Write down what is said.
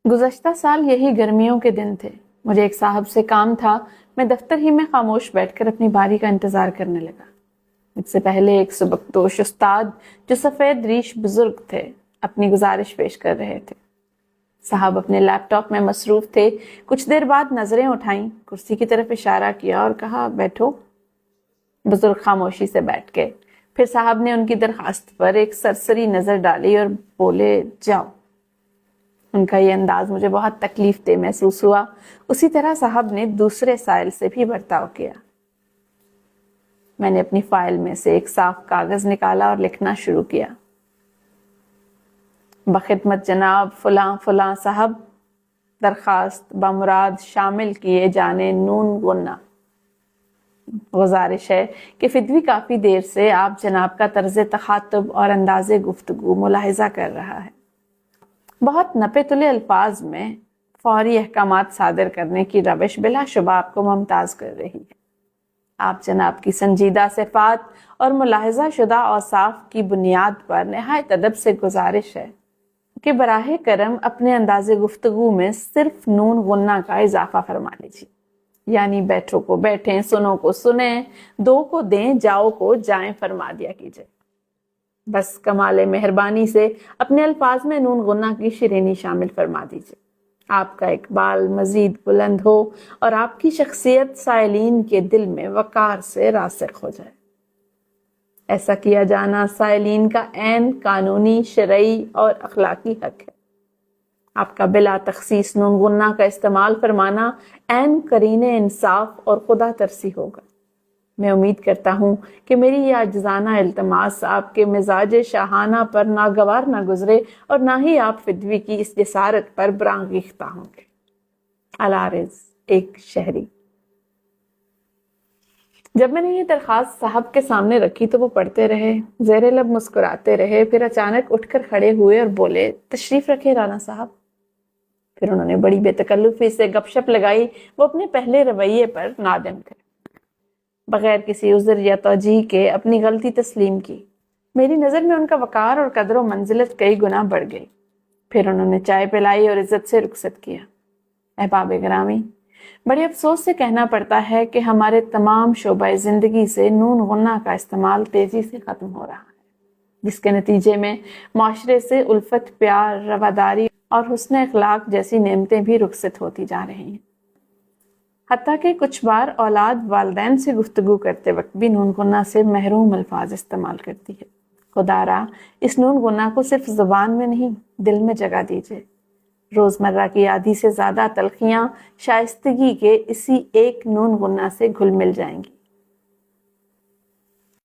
گزشتہ سال یہی گرمیوں کے دن تھے. مجھے ایک صاحب سے کام تھا. میں دفتر ہی میں خاموش بیٹھ کر اپنی باری کا انتظار کرنے لگا. مجھ سے پہلے ایک سبکدوش استاد جو سفید ریش بزرگ تھے اپنی گزارش پیش کر رہے تھے. صاحب اپنے لیپ ٹاپ میں مصروف تھے. کچھ دیر بعد نظریں اٹھائیں, کرسی کی طرف اشارہ کیا اور کہا, بیٹھو. بزرگ خاموشی سے بیٹھ گئے. پھر صاحب نے ان کی درخواست پر ایک سرسری نظر ڈالی اور بولے, جاؤ. ان کا یہ انداز مجھے بہت تکلیف دہ محسوس ہوا. اسی طرح صاحب نے دوسرے سائل سے بھی برتاؤ کیا. میں نے اپنی فائل میں سے ایک صاف کاغذ نکالا اور لکھنا شروع کیا. بخدمت جناب فلاں فلاں صاحب, درخواست بمراد شامل کیے جانے نون غنہ. گزارش ہے کہ فدوی کافی دیر سے آپ جناب کا طرز تخاطب اور انداز گفتگو ملاحظہ کر رہا ہے. بہت نپے تلے الفاظ میں فوری احکامات صادر کرنے کی روش بلا شبہ آپ کو ممتاز کر رہی ہے. آپ جناب کی سنجیدہ صفات اور ملاحظہ شدہ اوصاف کی بنیاد پر نہایت ادب سے گزارش ہے کہ براہ کرم اپنے انداز گفتگو میں صرف نون غنہ کا اضافہ فرما لیجیے. یعنی بیٹھو کو بیٹھیں, سنو کو سنیں, دو کو دیں, جاؤ کو جائیں فرما دیا کیجیے. بس کمال مہربانی سے اپنے الفاظ میں نون غنہ کی شیرینی شامل فرما دیجیے. آپ کا اقبال مزید بلند ہو اور آپ کی شخصیت سائلین کے دل میں وقار سے راسخ ہو جائے. ایسا کیا جانا سائلین کا عین قانونی, شرعی اور اخلاقی حق ہے. آپ کا بلا تخصیص نون غنہ کا استعمال فرمانا عین قرین انصاف اور خدا ترسی ہوگا. میں امید کرتا ہوں کہ میری یہ عاجزانہ التماس آپ کے مزاج شاہانہ پر ناگوار نہ گزرے اور نہ ہی آپ فدوی کی اس جسارت پر برانگیختہ ہوں گے. العارض, ایک شہری. جب میں نے یہ درخواست صاحب کے سامنے رکھی تو وہ پڑھتے رہے, زیر لب مسکراتے رہے. پھر اچانک اٹھ کر کھڑے ہوئے اور بولے, تشریف رکھے رانا صاحب. پھر انہوں نے بڑی بے تکلفی سے گپ شپ لگائی. وہ اپنے پہلے رویے پر نادم تھے. بغیر کسی عذر یا توجیہ کے اپنی غلطی تسلیم کی. میری نظر میں ان کا وقار اور قدر و منزلت کئی گنا بڑھ گئی. پھر انہوں نے چائے پلائی اور عزت سے رخصت کیا. احباب گرامی, بڑے افسوس سے کہنا پڑتا ہے کہ ہمارے تمام شعبۂ زندگی سے نون غنہ کا استعمال تیزی سے ختم ہو رہا ہے, جس کے نتیجے میں معاشرے سے الفت, پیار, رواداری اور حسن اخلاق جیسی نعمتیں بھی رخصت ہوتی جا رہی ہیں. حتیٰ کہ کچھ بار اولاد والدین سے گفتگو کرتے وقت بھی نون غنہ سے محروم الفاظ استعمال کرتی ہے. خدا را اس نون غنہ کو صرف زبان میں نہیں دل میں جگہ دیجیے. روزمرہ کی آدھی سے زیادہ تلخیاں شائستگی کے اسی ایک نون غنہ سے گھل مل جائیں گی.